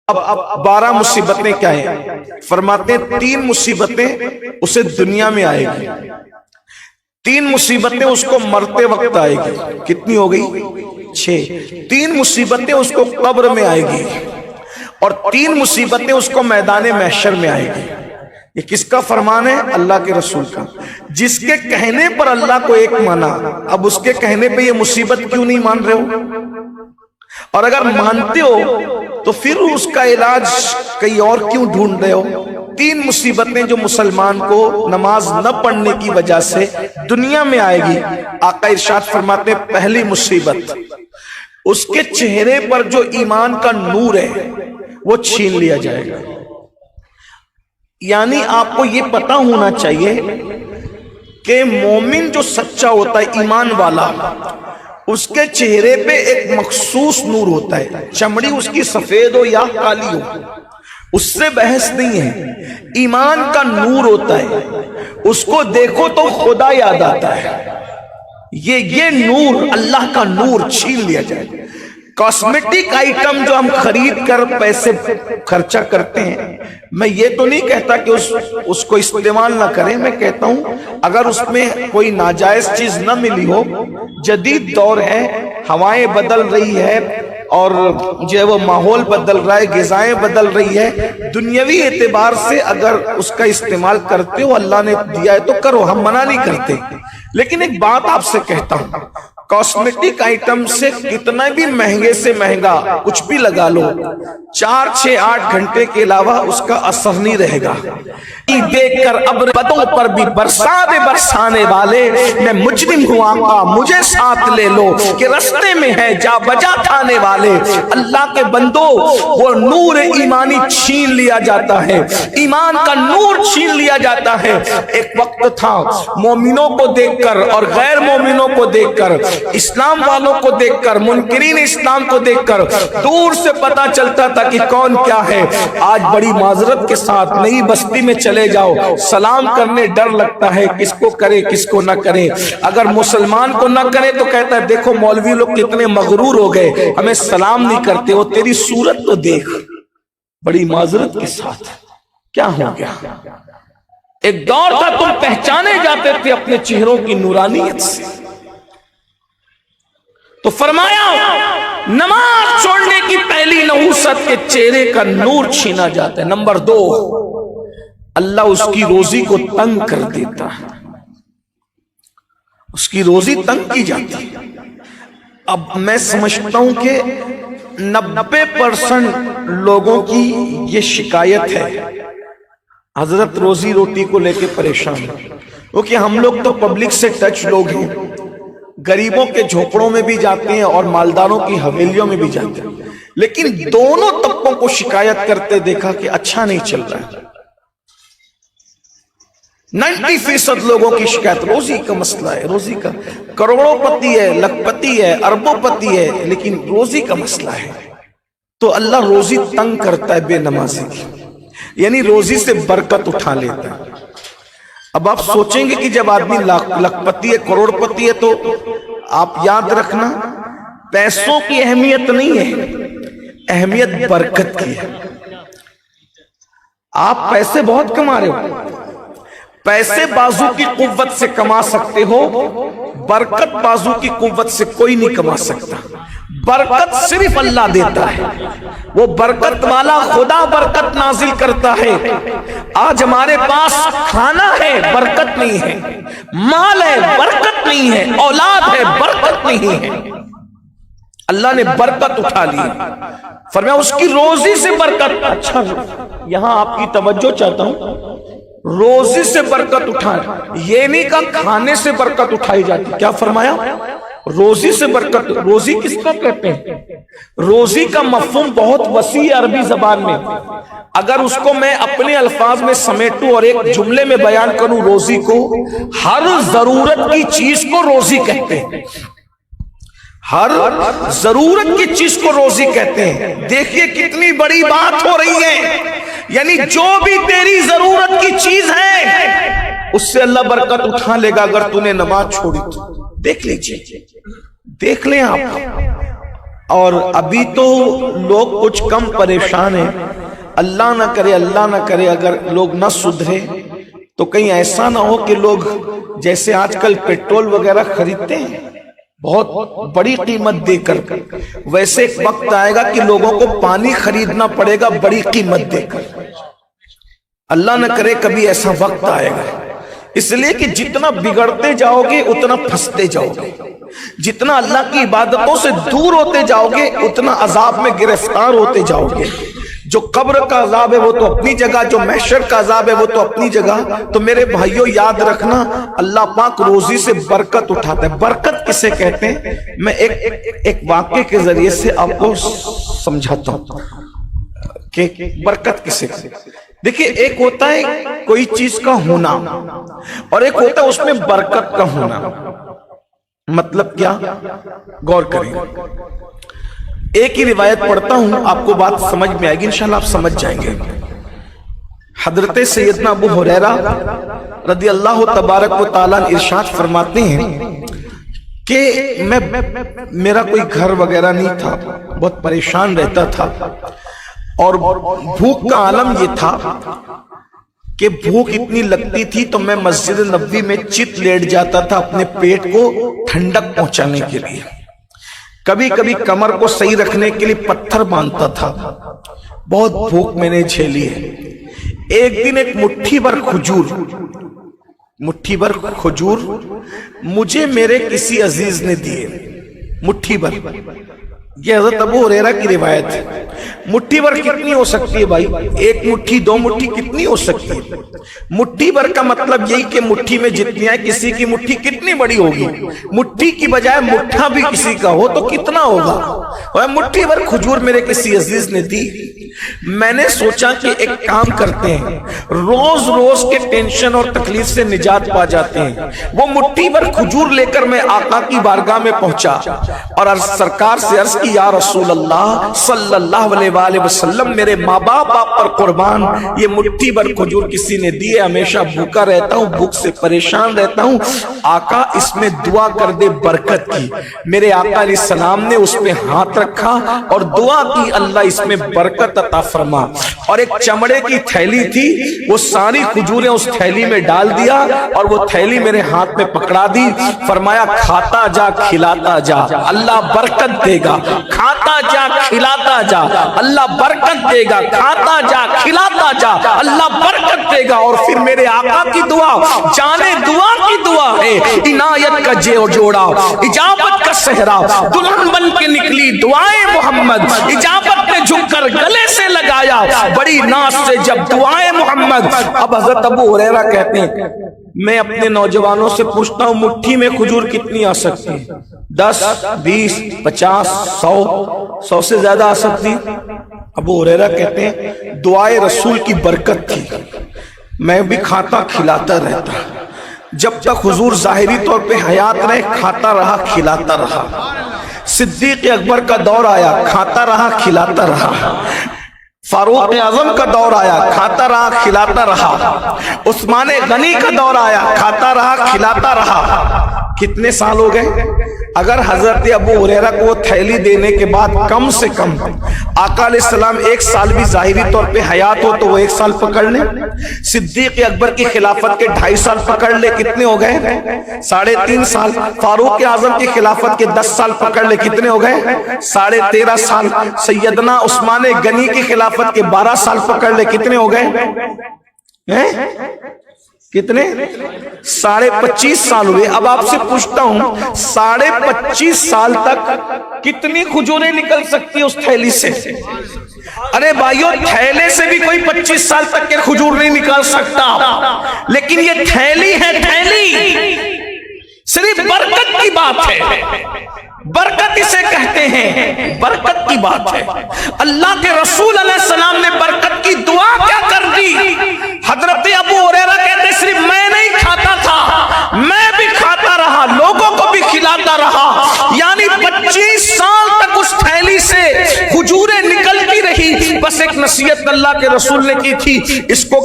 اب 12 مصیبتیں کیا ہیں؟ فرماتے ہیں 3 مصیبتیں اسے دنیا میں آئے گی، 3 مصیبتیں اس کو مرتے وقت آئے گی۔ کتنی ہو گئی؟ 6۔ 3 مصیبتیں اس کو قبر میں آئے گی اور 3 مصیبتیں اس کو میدان محشر میں آئے گی۔ یہ کس کا فرمان ہے؟ اللہ کے رسول کا۔ جس کے کہنے پر اللہ کو ایک مانا، اب اس کے کہنے پہ یہ مصیبت کیوں نہیں مان رہے ہو؟ اور اگر مانتے ہو تو پھر اس کا علاج کہیں اور کیوں ڈھونڈ رہے ہو؟ 3 مصیبتیں جو مسلمان کو نماز نہ پڑھنے کی وجہ سے دنیا میں آئے گی۔ آقا ارشاد فرماتے ہیں پہلی مصیبت، اس کے چہرے پر جو ایمان کا نور ہے وہ چھین لیا جائے گا۔ یعنی آپ کو یہ پتا ہونا چاہیے کہ مومن جو سچا ہوتا ہے، ایمان والا، اس کے چہرے پہ ایک مخصوص نور ہوتا ہے، چمڑی اس کی سفید ہو یا کالی ہو، اس سے بحث نہیں ہے، ایمان کا نور ہوتا ہے، اس کو دیکھو تو خدا یاد آتا ہے۔ یہ نور، اللہ کا نور چھین لیا جائے۔ کاسمیٹک آئٹم جو ہم خرید کر پیسے خرچہ کرتے ہیں، میں یہ تو نہیں کہتا کہ اس کو استعمال نہ کریں، میں کہتا ہوں اگر اس میں کوئی ناجائز چیز نہ ملی ہو، جدید دور ہے، ہوائیں بدل رہی ہے اور جو ہے وہ ماحول بدل رہا ہے، غذائیں بدل رہی ہے، دنیاوی اعتبار سے اگر اس کا استعمال کرتے ہو، اللہ نے دیا ہے تو کرو، ہم منع نہیں کرتے۔ لیکن ایک بات آپ سے کہتا ہوں، کاسمیٹک آئٹم سے کتنا بھی مہنگے سے مہنگا کچھ بھی لگا لو، 4، 6، 8 گھنٹے کے علاوہ اس کا اثر نہیں رہے گا۔ دیکھ کر ابر بدوں پر بھی برسانے والے، میں مجرم ہوں آقا مجھے ساتھ لے لو، کہ رستے میں ہے جا بجا کھانے والے۔ اللہ کے بندو، وہ نور ایمانی چھین لیا جاتا ہے، ایمان کا نور چھین لیا جاتا ہے۔ ایک وقت تھا مومنوں کو دیکھ کر اور غیر مومنوں کو دیکھ کر، اسلام والوں کو دیکھ کر، منکرین اسلام کو دیکھ کر دور سے پتا چلتا تھا کہ کون کیا ہے۔ آج بڑی معذرت کے ساتھ نئی بستی میں چلے جاؤ، سلام کرنے ڈر لگتا ہے، کس کو کرے کس کو نہ کرے۔ اگر مسلمان کو نہ کرے تو کہتا ہے دیکھو مولوی لوگ کتنے مغرور ہو گئے، ہمیں سلام نہیں کرتے، وہ تیری صورت تو دیکھ۔ بڑی معذرت کے ساتھ کیا ہو گیا؟ ایک دور تھا تم پہچانے جاتے تھے اپنے چہروں کی نورانیت سے۔ تو فرمایا نماز چھوڑنے کی پہلی نحوست کے چہرے کا نور چھینا جاتا ہے۔ نمبر 2، اللہ اس کی روزی کو تنگ کر دیتا ہے، اس کی روزی تنگ کی جاتی ہے۔ اب میں سمجھتا ہوں کہ 90% لوگوں کی یہ شکایت ہے، حضرت روزی روٹی کو لے کے پریشان، کیونکہ ہم لوگ تو پبلک سے ٹچ لوگ ہیں، غریبوں کے جھوپڑوں میں بھی جاتے ہیں اور مالداروں کی حویلیوں میں بھی جاتے ہیں، لیکن دونوں طبقوں کو شکایت کرتے دیکھا کہ اچھا نہیں چل رہا ہے۔ 90% لوگوں کی شکایت روزی کا مسئلہ ہے، روزی کا، کروڑوں پتی ہے، لکھ پتی ہے، اربوں پتی ہے، لیکن روزی کا مسئلہ ہے۔ تو اللہ روزی تنگ کرتا ہے بے نمازی کی، یعنی روزی سے برکت اٹھا لیتا ہے۔ اب آپ سوچیں گے کہ جب آدمی لکھ پتی ہے، کروڑ پتی ہے، تو آپ یاد رکھنا پیسوں کی اہمیت نہیں ہے، اہمیت برکت کی ہے۔ آپ پیسے بہت کما رہے ہو، پیسے بازو کی قوت سے کما سکتے ہو، برکت بازو کی قوت سے کوئی نہیں کما سکتا۔ برکت صرف اللہ دیتا ہے، وہ برکت والا خدا برکت نازل کرتا ہے۔ آج ہمارے پاس کھانا ہے، برکت نہیں ہے، مال ہے، برکت نہیں ہے، اولاد ہے، برکت نہیں ہے۔ اللہ نے برکت اٹھا لی، فرمایا اس کی روزی سے برکت۔ اچھا یہاں آپ کی توجہ چاہتا ہوں، روزی سے برکت اٹھائے، یہ نہیں کہا کھانے سے برکت اٹھائی جاتی، کیا فرمایا؟ روزی سے برکت۔ روزی کس کا کہتے ہیں؟ روزی کا مفہوم بہت وسیع ہے عربی زبان میں، اگر اس کو میں اپنے الفاظ میں سمیٹوں اور ایک جملے میں بیان کروں، روزی کو ہر ضرورت کی چیز کو روزی کہتے ہیں، ہر ضرورت کی چیز کو روزی کہتے ہیں۔ دیکھیے کتنی بڑی بات ہو رہی ہے، یعنی جو بھی تیری ضرورت کی چیز ہے اس سے اللہ برکت اٹھا لے گا اگر تو نے نماز چھوڑی تو۔ دیکھ لیجئے، دیکھ لیں آپ، اور ابھی تو لوگ کچھ کم پریشان ہیں. اللہ نہ کرے اگر لوگ نہ سدھرے تو کہیں ایسا نہ ہو کہ لوگ جیسے آج کل پیٹرول وغیرہ خریدتے ہیں بہت بڑی قیمت دے کر، ویسے ایک وقت آئے گا کہ لوگوں کو پانی خریدنا پڑے گا بڑی قیمت دے کر. اللہ نہ کرے کبھی ایسا وقت آئے گا. اس لیے کہ جتنا بگڑتے جاؤ گے اتنا پھنستے جاؤ گے، جتنا اللہ کی عبادتوں سے دور ہوتے جاؤ گے اتنا عذاب میں گرفتار ہوتے جاؤ گے. جو قبر کا عذاب ہے وہ تو اپنی جگہ، جو محشر کا عذاب ہے وہ تو اپنی جگہ. تو میرے بھائیوں یاد رکھنا، اللہ پاک روزی سے برکت اٹھاتا ہے. برکت کسے کہتے ہیں میں ایک واقعے کے ذریعے سے آپ کو سمجھاتا ہوں کہ برکت کسے کہتے ہیں. دیکھیے ایک ہوتا ہے کوئی چیز کا ہونا اور ایک ہوتا ہے اس میں برکت کا ہونا. مطلب کیا؟ غور کریں. ایک ہی روایت پڑھتا ہوں، آپ کو بات سمجھ میں آئے گی، انشاءاللہ آپ سمجھ جائیں گے. حضرت سیدنا ابو ہریرہ رضی اللہ تبارک و تعالیٰ ارشاد فرماتے ہیں کہ میرا کوئی گھر وغیرہ نہیں تھا، بہت پریشان رہتا تھا اور بھوک کا عالم یہ تھا کہ بھوک اتنی لگتی تھی تو میں مسجد نبوی میں چت لیٹ جاتا تھا اپنے پیٹ کو ٹھنڈک پہنچانے کے لیے. کبھی کبھی کمر کو صحیح رکھنے کے لیے پتھر باندھتا تھا. بہت بھوک میں نے جھیلی ہے. ایک دن ایک مٹھی بھر کھجور مجھے میرے کسی عزیز نے دیے. مٹھی بھر، یہ حضرت ابو ہریرہ کی روایت ہے. مٹھی بھر کتنی ہو سکتی ہے بھائی؟ ایک مٹھی، دو مٹھی کتنی ہو سکتی ہے؟ مٹھی بھر کا مطلب یہی کہ مٹھی میں جتنی ہے، کسی کی مٹھی کتنی بڑی ہوگی؟ مٹھی کی بجائے مٹھا بھی کسی کا ہو تو کتنا ہوگا؟ اور مٹھی بھر کھجور میرے کسی عزیز نے دی. میں نے سوچا کہ ایک کام کرتے ہیں، روز روز کے ٹینشن اور تکلیف سے نجات پا جاتے ہیں. وہ مٹھی بھر کھجور لے کر میں آقا کی بارگاہ میں پہنچا اور سرکار سے عرض کی، یا رسول اللہ صلی اللہ علیہ وآلہ وسلم، میرے ماں باپ آپ پر قربان، یہ مٹھی بھر کھجور کسی نے دیے، ہمیشہ بھوکا رہتا ہوں، بھوک سے پریشان رہتا ہوں، آقا اس میں دعا کر دے برکت کی. میرے آقا علیہ السلام نے اس پہ ہاتھ رکھا اور دعا کی، اللہ اس میں برکت عطا فرما. اور ایک چمڑے کی تھیلی تھی، وہ ساری کھجوریں اس تھیلی میں ڈال دیا اور وہ تھیلی میرے ہاتھ میں پکڑا دی. فرمایا کھاتا جا کھلاتا جا، اللہ برکت دے گا. کھاتا جا کھلاتا جا، اللہ برکت دے گا. کھاتا جا کھلاتا جا، اللہ برکت دے گا. اور پھر میرے آقا کی دعا، جانے دعا کی دعا ہے، عنایت کا جوڑا، اجابت کا صحرا، دلہن بن کے نکلی دعائیں محمد. اجابت نے جھک کر گلے سے لگایا بڑی ناز سے جب دعائیں محمد. اب حضرت ابو ہریرہ کہتے ہیں، میں اپنے نوجوانوں سے پوچھتا ہوں مٹھی میں کھجور کتنی آ سکتی ہے؟ 10 20 50 100 سے زیادہ آ سکتی؟ ابو ہریرہ کہتے ہیں دعائے رسول کی برکت تھی، میں بھی کھاتا کھلاتا رہتا. جب تک حضور ظاہری طور پہ حیات رہے کھاتا رہا کھلاتا رہا. صدیق اکبر کا دور آیا، کھاتا رہا کھلاتا رہا. فاروق اعظم کا دور آیا، کھاتا رہا کھلاتا رہا. عثمان غنی کا دور آیا، کھاتا رہا کھلاتا رہا. کتنے سال ہو گئے؟ اگر حضرت ابو ہریرہ کو تھیلی دینے کے بعد کم سے کم آقا علیہ السلام 1 سال بھی ظاہری طور پہ حیات ہو تو وہ 1 سال پکڑ لیں. صدیق اکبر کی خلافت کے 2.5 سال پکڑ لے، کتنے ہو گئے؟ 3.5 سال. فاروق اعظم کی خلافت کے 10 سال پکڑ لے، کتنے ہو گئے؟ 13.5 سال. سیدنا عثمان غنی کی خلافت کے 12 سال پکڑ لے، کتنے ہو گئے؟ کتنے؟ 25.5 سال ہوئے. اب آپ سے پوچھتا ہوں 25.5 سال تک کتنی کھجوریں نکل سکتی اس تھیلی سے؟ ارے بھائیو تھیلے سے بھی کوئی 25 سال تک کے کھجور نہیں نکال سکتا، لیکن یہ تھیلی ہے، تھیلی صرف برکت کی بات ہے. برکت اسے کہتے ہیں، برکت کی بات ہے. اللہ کے رسول علیہ السلام نے برکت کی دعا کیا کر دی؟ حضرت ابو ہریرہ کہتے صرف میں نہیں کھاتا تھا، میں بھی کھاتا رہا، لوگوں کو بھی کھلاتا رہا. یعنی 25 سال تک اس تھیلی سے کھجوریں نکلتی رہی. بس ایک نصیحت اللہ کے رسول نے کی تھی، اس کو